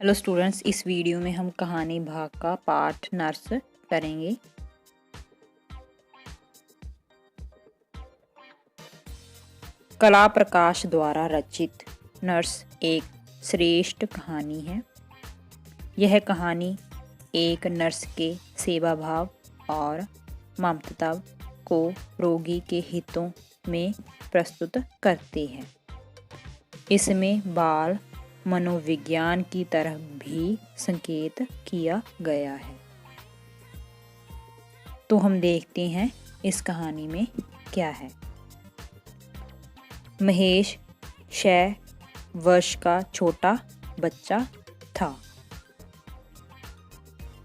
Hello students, इस video में हम कहानी भाग का पाठ नर्स करेंगे। कला प्रकाश द्वारा रचित नर्स एक श्रेष्ठ कहानी है। यह कहानी एक नर्स के सेवा भाव और ममता को रोगी के हितों में प्रस्तुत करती है। इसमें बाल मनोविज्ञान की तरह भी संकेत किया गया है। तो हम देखते हैं इस कहानी में क्या है। महेश 6 वर्ष का छोटा बच्चा था।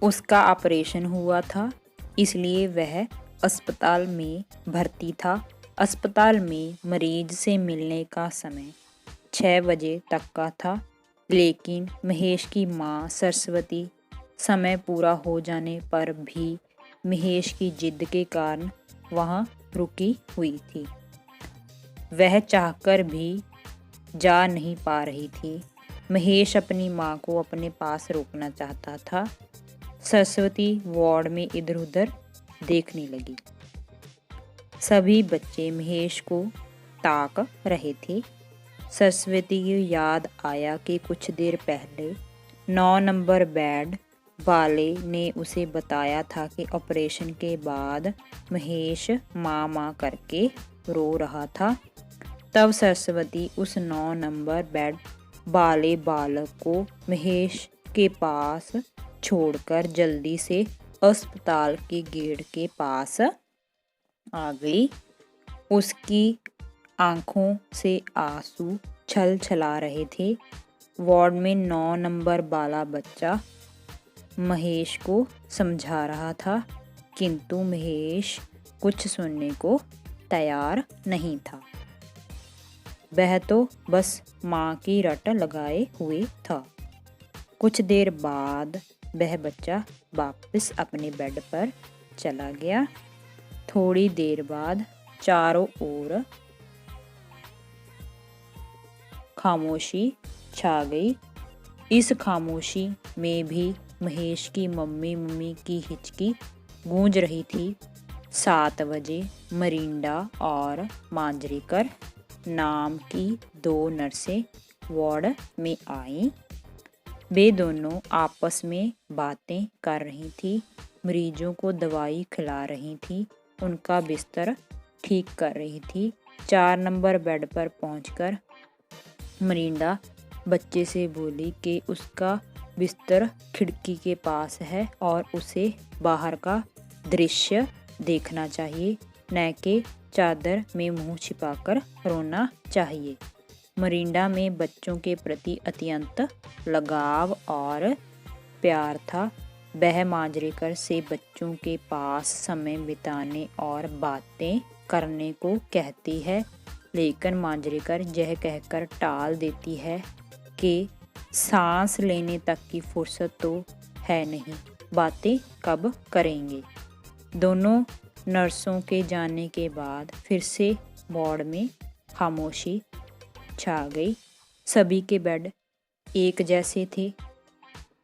उसका ऑपरेशन हुआ था, इसलिए वह अस्पताल में भर्ती था। अस्पताल में मरीज से मिलने का समय 6 बजे तक का था, लेकिन महेश की माँ सरस्वती समय पूरा हो जाने पर भी महेश की जिद के कारण वहाँ रुकी हुई थी। वह चाहकर भी जा नहीं पा रही थी। महेश अपनी माँ को अपने पास रोकना चाहता था। सरस्वती वार्ड में इधर उधर देखने लगी। सभी बच्चे महेश को ताक रहे थे। सरस्वती की याद आया कि कुछ देर पहले 9 नंबर बेड वाले ने उसे बताया था कि ऑपरेशन के बाद महेश माँ माँ करके रो रहा था। तब सरस्वती उस 9 नंबर बेड वाले बालक को महेश के पास छोड़कर जल्दी से अस्पताल के गेट के पास आ गई। उसकी आंखों से आंसू छल छला रहे थे। वार्ड में 9 नंबर वाला बच्चा महेश को समझा रहा था, किंतु महेश कुछ सुनने को तैयार नहीं था। वह तो बस माँ की रट लगाए हुए था। कुछ देर बाद वह बच्चा वापस अपने बेड पर चला गया। थोड़ी देर बाद चारों ओर खामोशी छा गई। इस खामोशी में भी महेश की मम्मी मम्मी की हिचकी गूंज रही थी। 7 बजे मरिंडा और मांजरेकर नाम की 2 नर्सें वार्ड में आईं। वे दोनों आपस में बातें कर रही थी, मरीजों को दवाई खिला रही थी, उनका बिस्तर ठीक कर रही थी। 4 नंबर बेड पर पहुंचकर मरिंडा बच्चे से बोली कि उसका बिस्तर खिड़की के पास है और उसे बाहर का दृश्य देखना चाहिए, न कि चादर में मुंह छिपाकर रोना चाहिए। मरिंडा में बच्चों के प्रति अत्यंत लगाव और प्यार था। वह मांजरेकर से बच्चों के पास समय बिताने और बातें करने को कहती है, लेकिन मांजरेकर यह कहकर टाल देती है कि सांस लेने तक की फुर्सत तो है नहीं, बातें कब करेंगे। दोनों नर्सों के जाने के बाद फिर से वार्ड में खामोशी छा गई। सभी के बेड एक जैसे थे।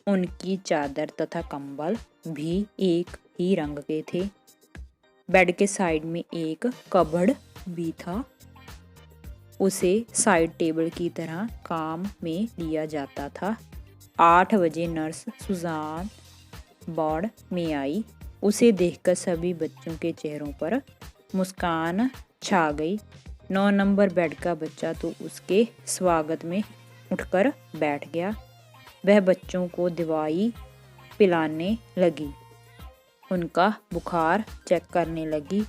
उनकी चादर तथा कंबल भी एक ही रंग के थे। बेड के साइड में एक कबर्ड भी था। उसे साइड टेबल की तरह काम में लिया जाता था। 8 बजे नर्स सुजान वार्ड में आई। उसे देखकर सभी बच्चों के चेहरों पर मुस्कान छा गई। 9 नंबर बेड का बच्चा तो उसके स्वागत में उठकर बैठ गया। वह बच्चों को दवाई पिलाने लगी, उनका बुखार चेक करने लगी।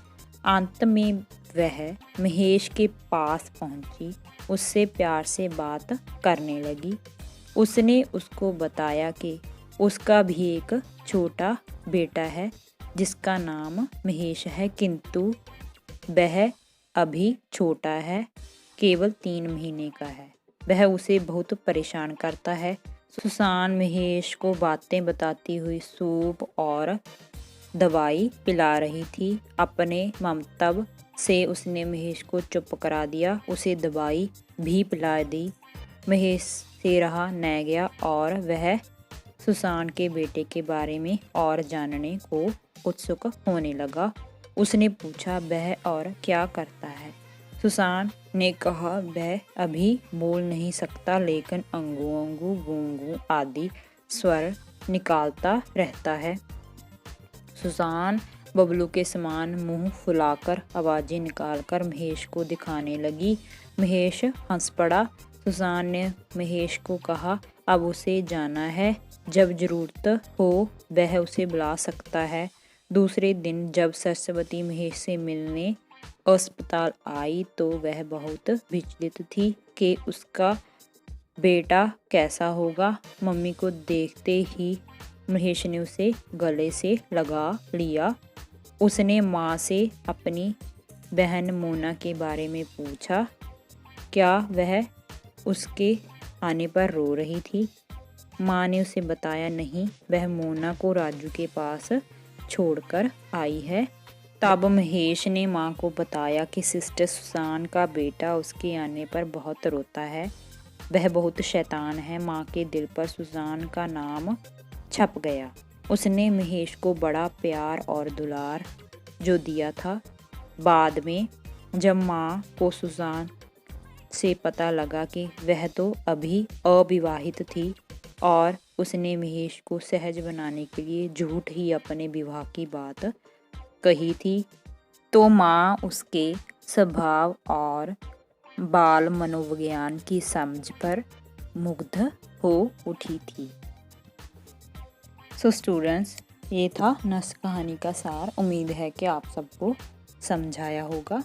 अंत में वह महेश के पास पहुंची, उससे प्यार से बात करने लगी। उसने उसको बताया कि उसका भी एक छोटा बेटा है जिसका नाम महेश है, किंतु वह अभी छोटा है, केवल 3 महीने का है। वह उसे बहुत परेशान करता है। सुसान महेश को बातें बताती हुई सूप और दवाई पिला रही थी। अपने ममतब से उसने महेश को चुप करा दिया, उसे दवाई भी पिला दी। महेश से रहा न गया और वह सुसान के बेटे के बारे में और जानने को उत्सुक होने लगा। उसने पूछा, वह और क्या करता है? सुसान ने कहा, वह अभी बोल नहीं सकता लेकिन अंगू अंगू गूंगू आदि स्वर निकालता रहता है। सुसान बबलू के समान मुंह फुलाकर आवाजें निकालकर महेश को दिखाने लगी। महेश हंस पड़ा। सुसान ने महेश को कहा, अब उसे जाना है, जब जरूरत हो वह उसे बुला सकता है। दूसरे दिन जब सरस्वती महेश से मिलने अस्पताल आई तो वह बहुत विचलित थी कि उसका बेटा कैसा होगा। मम्मी को देखते ही महेश ने उसे गले से लगा लिया। उसने माँ से अपनी बहन मोना के बारे में पूछा, क्या वह उसके आने पर रो रही थी? माँ ने उसे बताया, नहीं, वह मोना को राजू के पास छोड़कर आई है। तब महेश ने माँ को बताया कि सिस्टर सुसान का बेटा उसके आने पर बहुत रोता है, वह बहुत शैतान है। माँ के दिल पर सुसान का नाम छप गया। उसने महेश को बड़ा प्यार और दुलार जो दिया था। बाद में जब माँ को सुसान से पता लगा कि वह तो अभी अविवाहित थी और उसने महेश को सहज बनाने के लिए झूठ ही अपने विवाह की बात कही थी, तो माँ उसके स्वभाव और बाल मनोविज्ञान की समझ पर मुग्ध हो उठी थी। सो स्टूडेंट्स, ये था नस कहानी का सार। उम्मीद है कि आप सबको समझाया होगा।